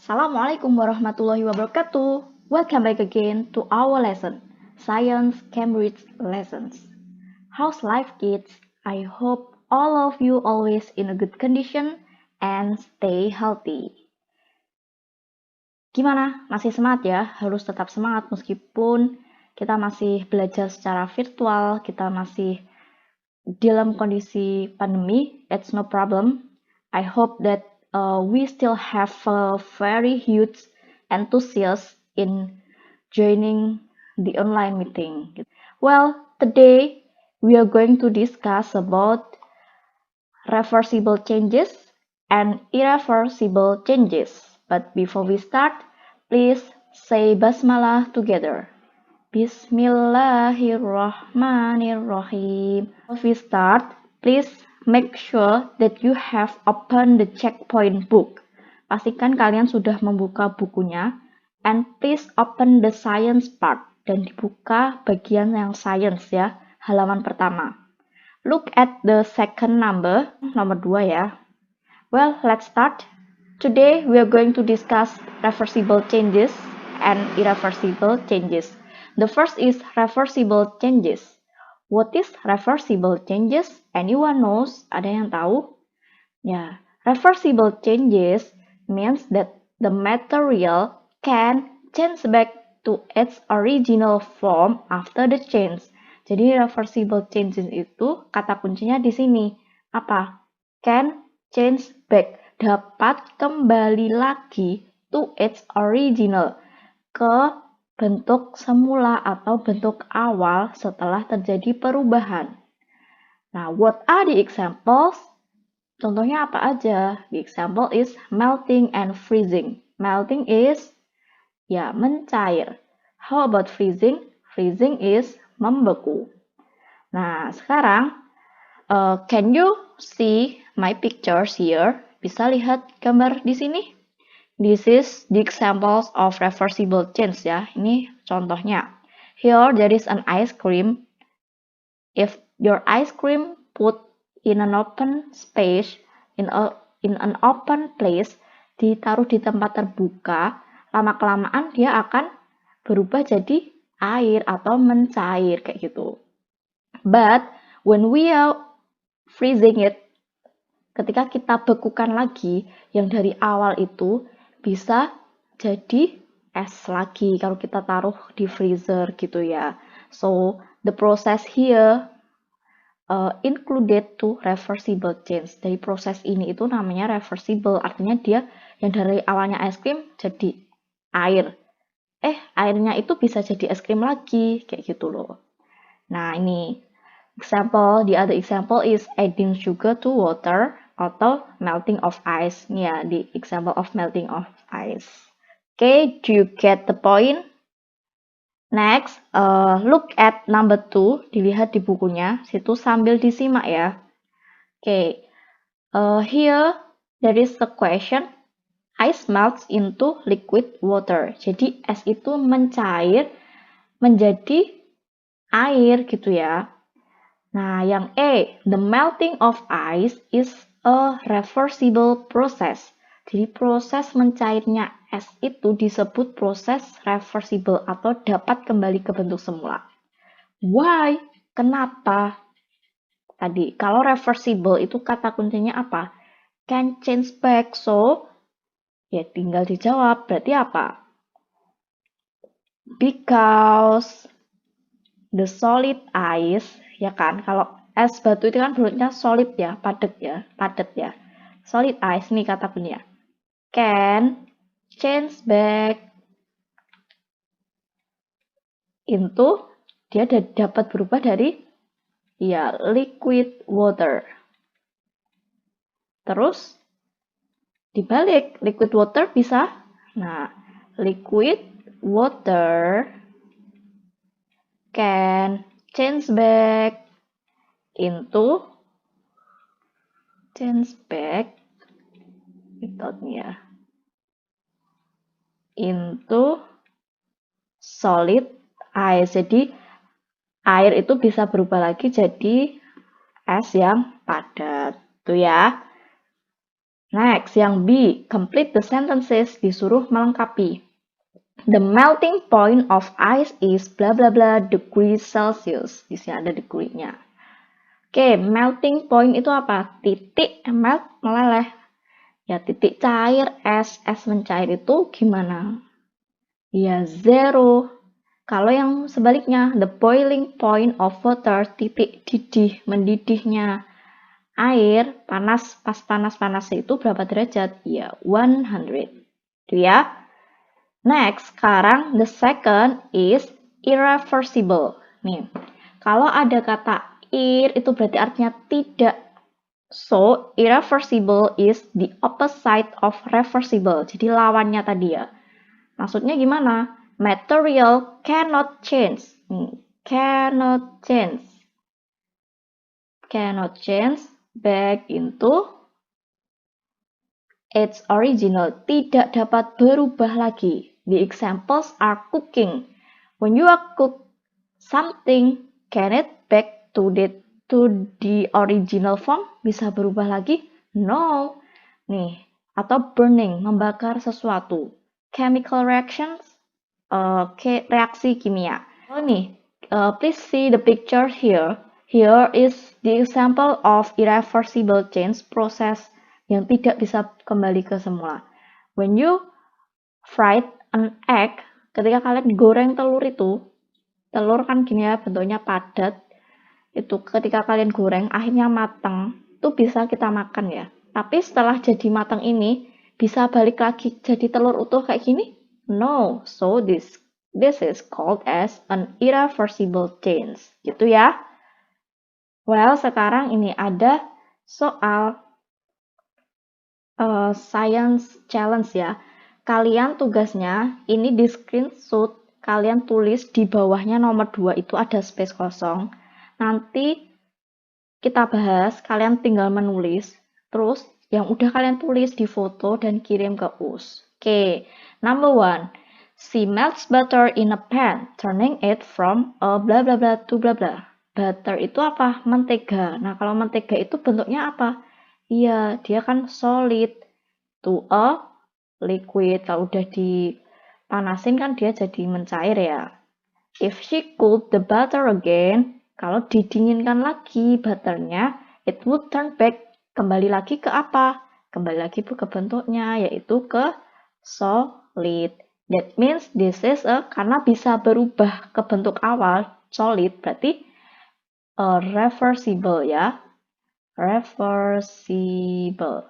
Assalamualaikum warahmatullahi wabarakatuh. Welcome back again to our lesson, Science Cambridge Lessons. How's life, kids? I hope all of you always in a good condition and stay healthy. Gimana? Masih semangat ya? Harus tetap semangat meskipun kita masih belajar secara virtual, kita masih dalam kondisi pandemi. It's no problem. I hope that we still have a very huge enthusiasm in joining the online meeting. Well, today we are going to discuss about reversible changes and irreversible changes. But before we start, please say Basmalah together. Bismillahirrahmanirrahim. Before we start, please make sure that you have opened the checkpoint book. Pastikan kalian sudah membuka bukunya. And please open the science part. Dan dibuka bagian yang science ya, halaman pertama. Look at the second number, nomor 2 ya. Well, let's start. Today we are going to discuss reversible changes and irreversible changes. The first is reversible changes. What is reversible changes? Anyone knows? Ada yang tahu? Ya, reversible changes means that the material can change back to its original form after the change. Jadi reversible changes itu kata kuncinya di sini. Apa? Can change back. Dapat kembali lagi to its original. Ke bentuk semula atau bentuk awal setelah terjadi perubahan. Nah, what are the examples? Contohnya apa aja? The example is melting and freezing. Melting is ya mencair. How about freezing? Freezing is membeku. Nah, sekarang can you see my pictures here? Bisa lihat gambar di sini? This is the examples of reversible change ya. Ini contohnya. Here there is an ice cream. If your ice cream put in an open space, in an open place, ditaruh di tempat terbuka, lama-kelamaan dia akan berubah jadi air atau mencair kayak gitu. But when we are freezing it, ketika kita bekukan lagi, yang dari awal itu bisa jadi es lagi kalau kita taruh di freezer gitu ya. So the process here included to reversible change. Dari proses ini itu namanya reversible, artinya dia yang dari awalnya es krim jadi air. Airnya itu bisa jadi es krim lagi, kayak gitu loh. Nah, ini example, the other example is adding sugar to water atau melting of ice. Nih ya, the example of melting of ice. Okay, do you get the point? Next, look at number 2, dilihat di bukunya, situ sambil disimak ya. Okay, here there is a question, ice melts into liquid water. Jadi es itu mencair menjadi air gitu ya. Nah, yang A, the melting of ice is a reversible process. Jadi proses mencairnya es itu disebut proses reversible atau dapat kembali ke bentuk semula. Why? Kenapa? Tadi, kalau reversible itu kata kuncinya apa? Can change back. So, ya tinggal dijawab. Berarti apa? Because the solid ice, ya kan? Kalau es batu itu kan bentuknya solid ya, padat ya. Solid ice nih kata kuncinya. Can change back into, dia dapat berubah dari ya liquid water. Terus dibalik, liquid water bisa, nah liquid water can change back into into solid ice. Jadi air itu bisa berubah lagi jadi es yang padat. Tuh ya. Next, yang B, complete the sentences, disuruh melengkapi. The melting point of ice is bla bla bla degree Celsius. Di sini ada degree-nya. Oke, melting point itu apa? Titik melt meleleh. Ya, titik cair es mencair itu gimana? Ya, zero. Kalau yang sebaliknya, the boiling point of water, titik didih, mendidihnya air, panas, pas panas-panasnya itu berapa derajat? Ya, 100. Itu ya. Next, sekarang the second is irreversible. Nih, kalau ada kata ir, itu berarti artinya tidak. So, irreversible is the opposite of reversible. Jadi lawannya tadi ya. Maksudnya gimana? Material cannot change. Cannot change. Cannot change back into its original. Tidak dapat berubah lagi. The examples are cooking. When you are cook something, can it back to the original form? Bisa berubah lagi? No. Nih, atau burning, membakar sesuatu. Chemical reactions, reaksi kimia. Oh nih, please see the picture here. Here is the example of irreversible change, proses yang tidak bisa kembali ke semula. When you fried an egg, ketika kalian goreng telur itu, telur kan gini ya, bentuknya padat. Itu ketika kalian goreng, akhirnya matang, itu bisa kita makan ya. Tapi setelah jadi matang ini, bisa balik lagi jadi telur utuh kayak gini? No, so this is called as an irreversible change. Gitu ya. Well, sekarang ini ada soal science challenge ya. Kalian tugasnya, ini di screenshot, kalian tulis di bawahnya nomor 2 itu ada space kosong. Nanti kita bahas, kalian tinggal menulis, terus yang udah kalian tulis di foto dan kirim ke US. Oke, number 1. She melts butter in a pan, turning it from a bla bla bla to bla bla. Butter itu apa? Mentega. Nah, kalau mentega itu bentuknya apa? Iya, dia kan solid to a liquid. Kalau udah dipanasin kan dia jadi mencair ya. If she cooled the butter again, kalau didinginkan lagi butternya, it would turn back. Kembali lagi ke apa? Kembali lagi ke bentuknya, yaitu ke solid. That means this is karena bisa berubah ke bentuk awal, solid, berarti reversible ya. Reversible.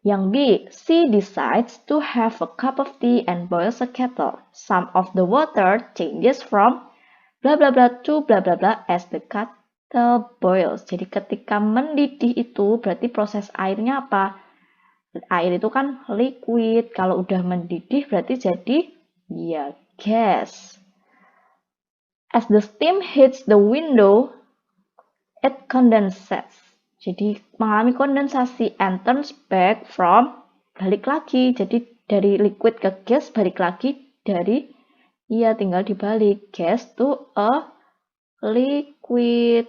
Yang B, she decides to have a cup of tea and boils a kettle. Some of the water changes from bla bla bla to bla bla bla as the kettle boils. Jadi ketika mendidih itu berarti proses airnya apa? Air itu kan liquid. Kalau udah mendidih berarti jadi ya gas. As the steam hits the window, it condenses. Jadi mengalami kondensasi and turns back from, balik lagi. Jadi dari liquid ke gas, balik lagi dari, iya tinggal dibalik, gas to a liquid.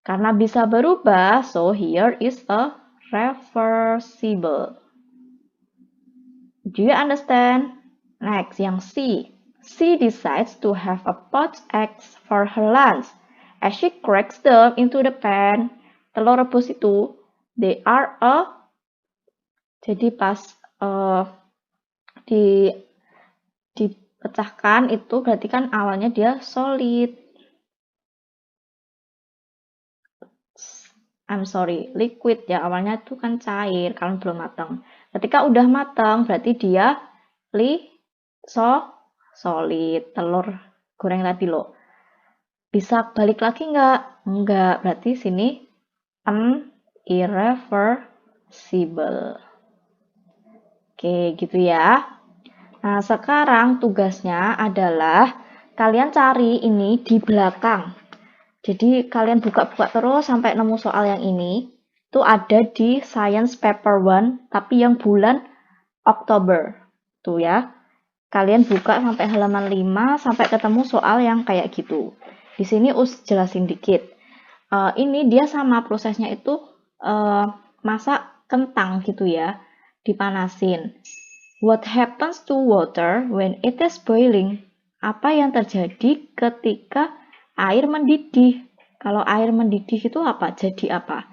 Karena bisa berubah, so here is a reversible. Do you understand? Next, yang C. She decides to have a poached eggs for her lunch. As she cracks them into the pan, telur rebus itu, they are jadi pas dipecahkan itu berarti kan awalnya dia solid. I'm sorry, liquid ya, awalnya itu kan cair kalau belum matang. Ketika udah matang berarti dia solid, telur goreng tadi loh. Bisa balik lagi nggak? Nggak, berarti sini irreversible. Oke, gitu ya. Nah, sekarang tugasnya adalah kalian cari ini di belakang. Jadi, kalian buka-buka terus sampai nemu soal yang ini. Itu ada di Science Paper 1, tapi yang bulan Oktober. Tuh ya. Kalian buka sampai halaman 5 sampai ketemu soal yang kayak gitu. Di sini Us jelasin dikit. Ini dia sama prosesnya itu masak kentang gitu ya, dipanasin. What happens to water when it is boiling? Apa yang terjadi ketika air mendidih? Kalau air mendidih itu apa? Jadi apa?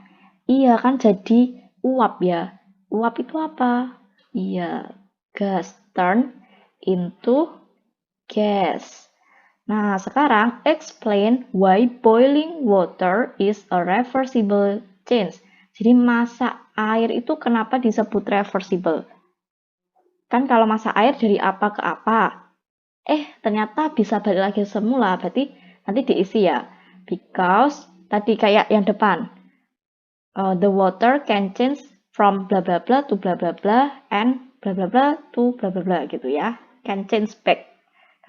Iya kan jadi uap ya. Uap itu apa? Iya, gas turn into gas. Nah, sekarang explain why boiling water is a reversible change. Jadi masak air itu kenapa disebut reversible? Kan kalau masak air dari apa ke apa? Ternyata bisa balik lagi semula, berarti nanti diisi ya. Because tadi kayak yang depan, the water can change from bla bla bla to bla bla bla and bla bla bla to bla bla bla gitu ya. Can change back.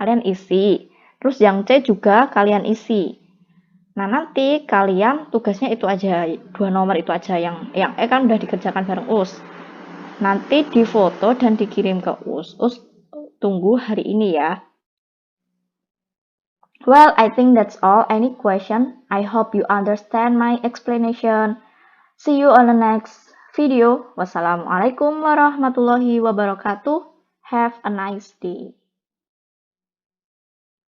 Kalian isi. Terus yang C juga kalian isi. Nah, nanti kalian tugasnya itu aja, 2 nomor itu aja yang kan udah dikerjakan bareng US. Nanti difoto dan dikirim ke US. US tunggu hari ini ya. Well, I think that's all. Any question? I hope you understand my explanation. See you on the next video. Wassalamualaikum warahmatullahi wabarakatuh. Have a nice day.